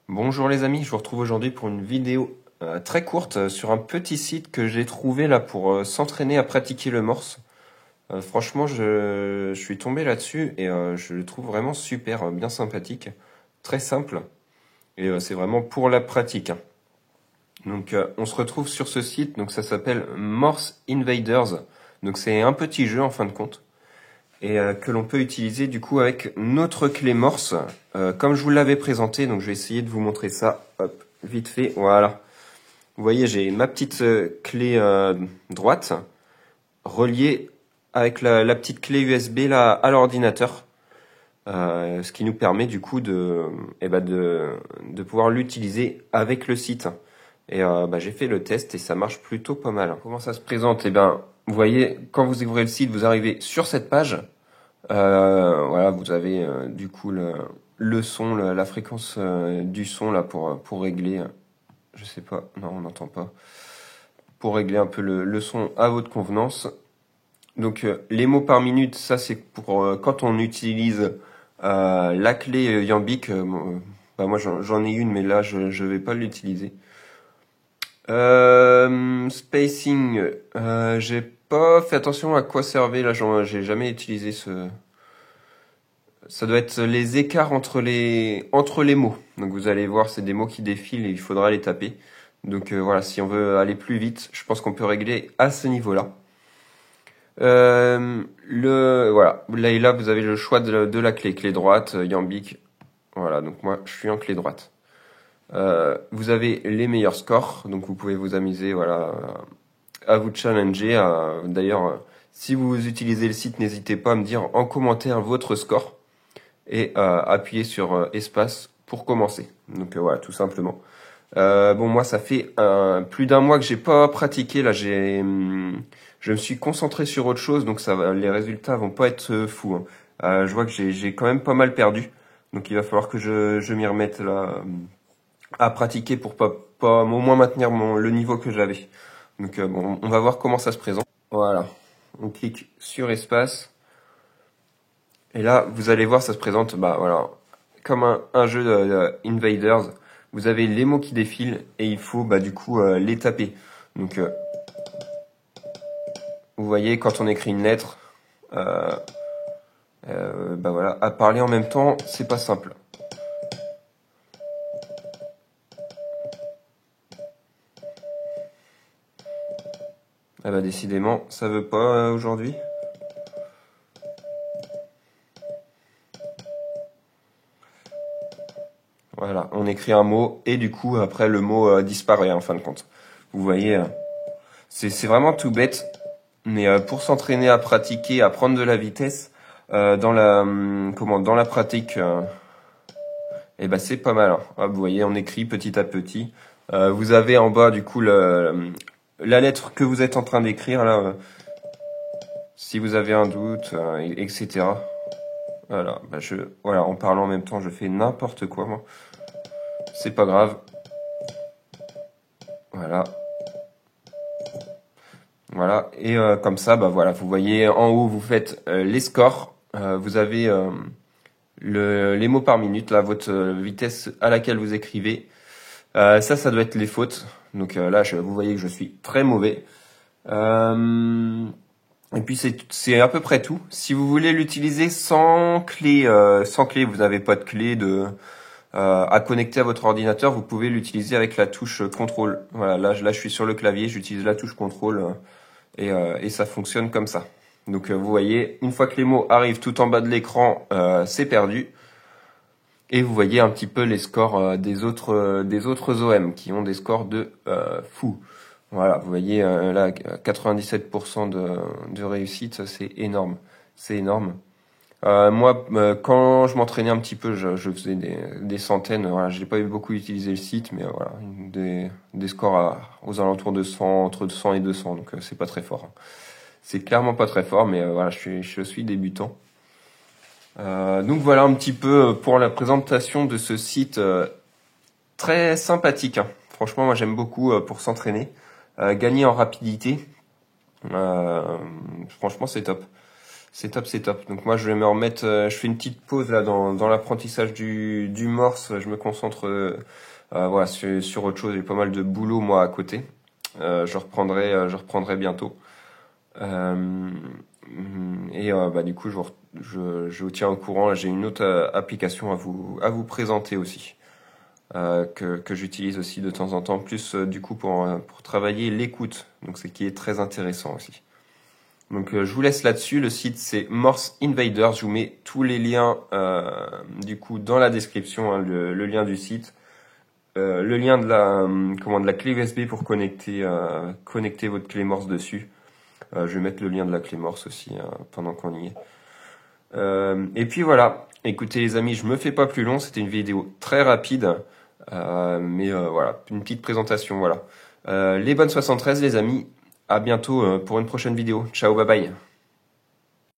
Bonjour les amis, je vous retrouve aujourd'hui pour une vidéo très courte sur un petit site que j'ai trouvé là pour s'entraîner à pratiquer le morse. Franchement, je suis tombé là-dessus et je le trouve vraiment super, bien sympathique, très simple et c'est vraiment pour la pratique, hein. Donc on se retrouve sur ce site, donc ça s'appelle Morse Invaders. Donc c'est un petit jeu en fin de compte et que l'on peut utiliser du coup avec notre clé Morse, comme je vous l'avais présenté. Donc je vais essayer de vous montrer ça, hop, vite fait, voilà. Vous voyez, j'ai ma petite clé droite reliée avec la petite clé USB là à l'ordinateur, ce qui nous permet du coup de pouvoir l'utiliser avec le site. Et j'ai fait le test et ça marche plutôt pas mal. Comment ça se présente? Eh bien, vous voyez, quand vous ouvrez le site, vous arrivez sur cette page. Voilà, vous avez du coup le son, la fréquence du son là pour régler. Je sais pas, non, on n'entend pas. Pour régler un peu le son à votre convenance. Donc les mots par minute, ça c'est pour quand on utilise la clé Yambic. Moi j'en ai une, mais là je vais pas l'utiliser. Spacing, j'ai pas fait attention à quoi servait là, j'ai jamais utilisé ce. Ça doit être les écarts entre les mots. Donc vous allez voir, c'est des mots qui défilent et il faudra les taper. Donc voilà, si on veut aller plus vite, je pense qu'on peut régler à ce niveau-là. Voilà, là vous avez le choix de la clé droite, Yambic. Voilà, donc moi je suis en clé droite. Vous avez les meilleurs scores, donc vous pouvez vous amuser, voilà, à vous challenger. D'ailleurs, si vous utilisez le site, n'hésitez pas à me dire en commentaire votre score et appuyez sur espace pour commencer. Donc voilà, tout simplement. Bon, moi ça fait plus d'un mois que j'ai pas pratiqué. Là, je me suis concentré sur autre chose, donc les résultats vont pas être fous, hein. Je vois que j'ai quand même pas mal perdu, donc il va falloir que je m'y remette là à pratiquer pour pas au moins maintenir le niveau que j'avais. Donc bon, on va voir comment ça se présente. Voilà, on clique sur espace. Et là, vous allez voir, ça se présente, voilà, comme un jeu de Invaders. Vous avez les mots qui défilent et il faut du coup les taper. Donc, vous voyez, quand on écrit une lettre, voilà, à parler en même temps, c'est pas simple. Ah bah décidément, ça veut pas aujourd'hui. Voilà, on écrit un mot et du coup après le mot disparaît en fin de compte. Vous voyez, c'est vraiment tout bête, mais pour s'entraîner à pratiquer, à prendre de la vitesse dans la pratique, c'est pas mal, hein. Hop, vous voyez, on écrit petit à petit. Vous avez en bas du coup la lettre que vous êtes en train d'écrire là. Si vous avez un doute, etc. Voilà, voilà, en parlant en même temps, je fais n'importe quoi moi. C'est pas grave. Voilà. Voilà. Et comme ça, voilà, vous voyez en haut, vous faites les scores. Vous avez les mots par minute, là, votre vitesse à laquelle vous écrivez. Ça doit être les fautes. Donc là, vous voyez que je suis très mauvais. Et puis c'est à peu près tout. Si vous voulez l'utiliser sans clé, vous n'avez pas de clé à connecter à votre ordinateur, vous pouvez l'utiliser avec la touche contrôle. Voilà, là je suis sur le clavier, j'utilise la touche contrôle et ça fonctionne comme ça. Donc vous voyez, une fois que les mots arrivent tout en bas de l'écran, c'est perdu. Et vous voyez un petit peu les scores des autres OM qui ont des scores de fou. Voilà, vous voyez là 97% de réussite, c'est énorme. C'est énorme. Moi, quand je m'entraînais un petit peu, je faisais des centaines. Voilà, j'ai pas eu beaucoup utilisé le site, mais voilà, des scores aux alentours de 100, entre 100 et 200, donc c'est pas très fort. C'est clairement pas très fort, mais voilà, je suis débutant. Donc voilà un petit peu pour la présentation de ce site très sympathique, hein. Franchement, moi j'aime beaucoup pour s'entraîner, gagner en rapidité. Franchement, c'est top. C'est top, c'est top. Donc moi je vais me remettre, je fais une petite pause là dans l'apprentissage du morse. Je me concentre voilà sur autre chose. J'ai pas mal de boulot moi à côté. Je reprendrai bientôt. Euh, et bah du coup je vous tiens au courant. J'ai une autre application à vous présenter aussi. Que j'utilise aussi de temps en temps, plus du coup pour travailler l'écoute, donc c'est qui est très intéressant aussi. Donc je vous laisse là-dessus, le site c'est Morse Invaders, je vous mets tous les liens du coup dans la description, hein, le lien du site, le lien de la clé USB pour connecter votre clé Morse dessus. Je vais mettre le lien de la clé Morse aussi pendant qu'on y est. Et puis voilà, écoutez les amis, je me fais pas plus long, c'était une vidéo très rapide. Mais voilà, une petite présentation, voilà. Les bonnes 73 les amis, à bientôt pour une prochaine vidéo. Ciao, bye bye.